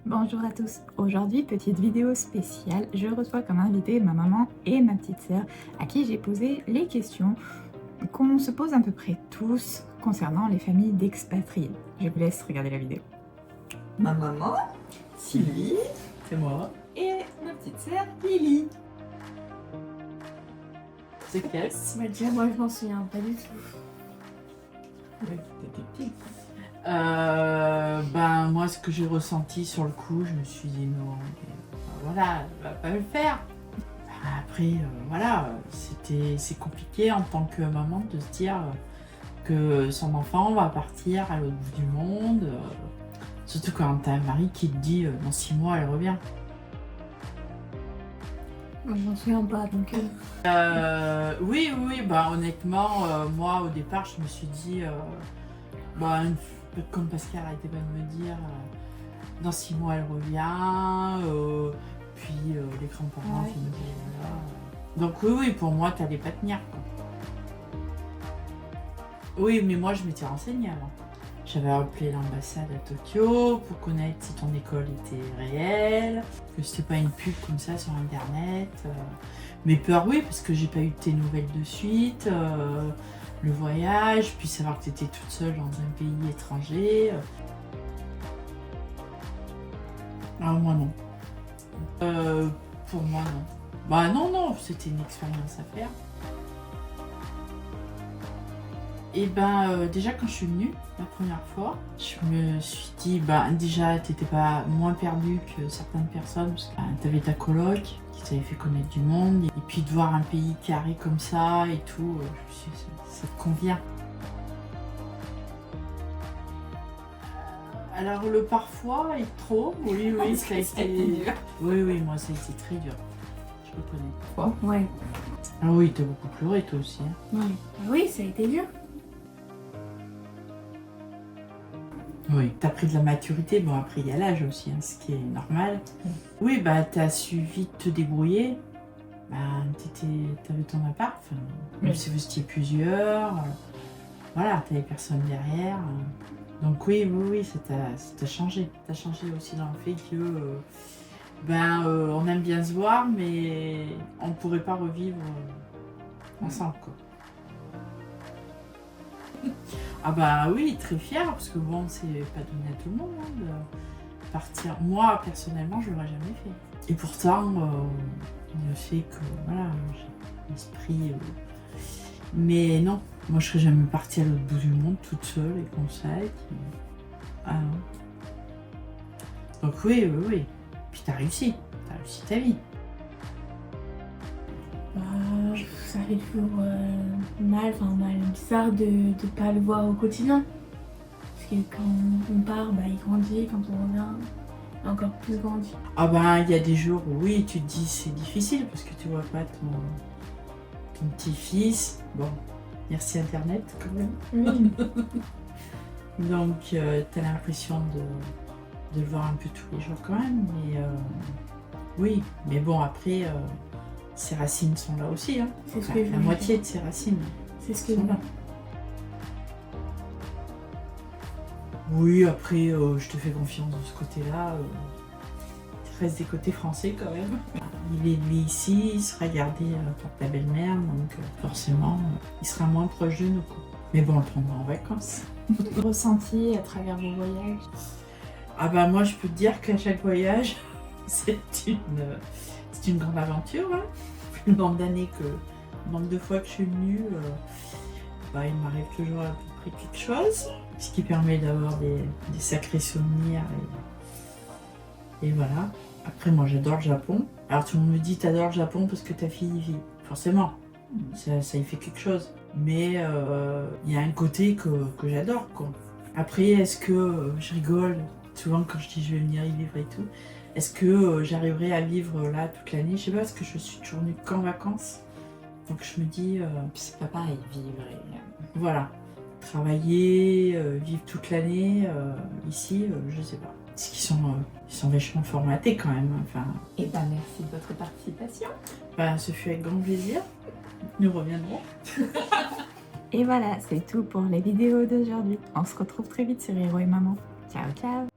Bonjour à tous, aujourd'hui petite vidéo spéciale, je reçois comme invité ma maman et ma petite sœur à qui j'ai posé les questions qu'on se pose à peu près tous concernant les familles d'expatriés. Je vous laisse regarder la vidéo. Ma maman, Sylvie, C'est moi. et ma petite sœur, Lily. C'est quelle? Bah déjà moi je m'en souviens pas du tout. Oui, t'étais petite. Ben moi ce que j'ai ressenti sur le coup, je me suis dit non, voilà, elle va pas le faire. Ben, après voilà, c'est compliqué en tant que maman de se dire que son enfant va partir à l'autre bout du monde, surtout quand t'as un mari qui te dit dans 6 mois elle revient. Moi je m'en souviens pas donc. Oui, bah honnêtement, moi au départ je me suis dit, bah, comme Pascal arrêtait pas de me dire, dans 6 mois elle revient, puis les grands-parents qui me disaient voilà. Donc oui, pour moi t'allais pas tenir quoi. Oui, mais moi je m'étais renseignée avant. J'avais appelé l'ambassade à Tokyo pour connaître si ton école était réelle, que c'était pas une pub comme ça sur internet. Mes peurs, oui, parce que j'ai pas eu tes nouvelles de suite, le voyage, puis savoir que tu étais toute seule dans un pays étranger. Ah, moi non. Pour moi non. Bah non, c'était une expérience à faire. Et ben déjà quand je suis venue la première fois, je me suis dit déjà t'étais pas moins perdue que certaines personnes parce que t'avais ta coloc qui t'avait fait connaître du monde et puis de voir un pays carré comme ça et tout, je me suis dit ça te convient. Alors le parfois et trop, oui ça a été. Oui moi ça a été très dur. Je reconnais. Ouais. Ah oui t'as beaucoup pleuré toi aussi. Hein. Ouais. Ah oui ça a été dur. Oui, t'as pris de la maturité, bon après il y a l'âge aussi, hein, ce qui est normal. Oui, bah t'as su vite te débrouiller, bah t'avais ton appart, même si vous étiez plusieurs, voilà, t'avais personne derrière. Donc oui, ça t'a changé. T'as changé aussi dans le fait que, on aime bien se voir, mais on ne pourrait pas revivre ensemble quoi. Ah bah oui, très fière, parce que bon, c'est pas donné à tout le monde hein, de partir. Moi, personnellement, je l'aurais jamais fait. Et pourtant, le fait que, voilà, j'ai l'esprit... Mais non, moi je serais jamais partie à l'autre bout du monde toute seule et comme ça. Ah non. Donc oui. Puis t'as réussi ta vie. Ça fait toujours mal, bizarre de ne pas le voir au quotidien. Parce que quand on part, il grandit, quand on revient, il a encore plus grandi. Ah il y a des jours où oui, tu te dis c'est difficile parce que tu vois pas ton petit-fils. Bon, merci Internet quand même. Oui. Donc t'as l'impression de le voir un peu tous les jours quand même. Mais oui, mais bon après... ses racines sont là aussi, hein. C'est ce que La moitié de ses racines. C'est ce que sont là. Oui, après, je te fais confiance de ce côté-là. Il reste des côtés français quand même. Il est lui ici, il sera gardé par ta belle-mère, donc forcément, il sera moins proche de nous. Quoi. Mais bon, on le prendra en vacances. Ressenti à travers vos voyages? Ah moi, je peux te dire qu'à chaque voyage, c'est une grande aventure. Hein. Le nombre de fois que je suis venue, il m'arrive toujours à peu près quelque chose, ce qui permet d'avoir des sacrés souvenirs. Et voilà. Après, moi, j'adore le Japon. Alors, tout le monde me dit, t'adores le Japon parce que ta fille y vit. Forcément, ça y fait quelque chose. Mais il y a un côté que j'adore, quoi. Après, est-ce que je rigole souvent quand je dis je vais venir y vivre et tout? Est-ce que j'arriverai à vivre là toute l'année? Je sais pas, parce que je suis toujours venue qu'en vacances. Donc je me dis... Puis c'est pas pareil, vivre et... Voilà. Travailler, vivre toute l'année, ici, je sais pas. Parce qu'ils sont vachement formatés quand même. Enfin, Et merci de votre participation. Ce fut avec grand plaisir. Nous reviendrons. Et voilà, c'est tout pour les vidéos d'aujourd'hui. On se retrouve très vite sur Hiro et Maman. Ciao!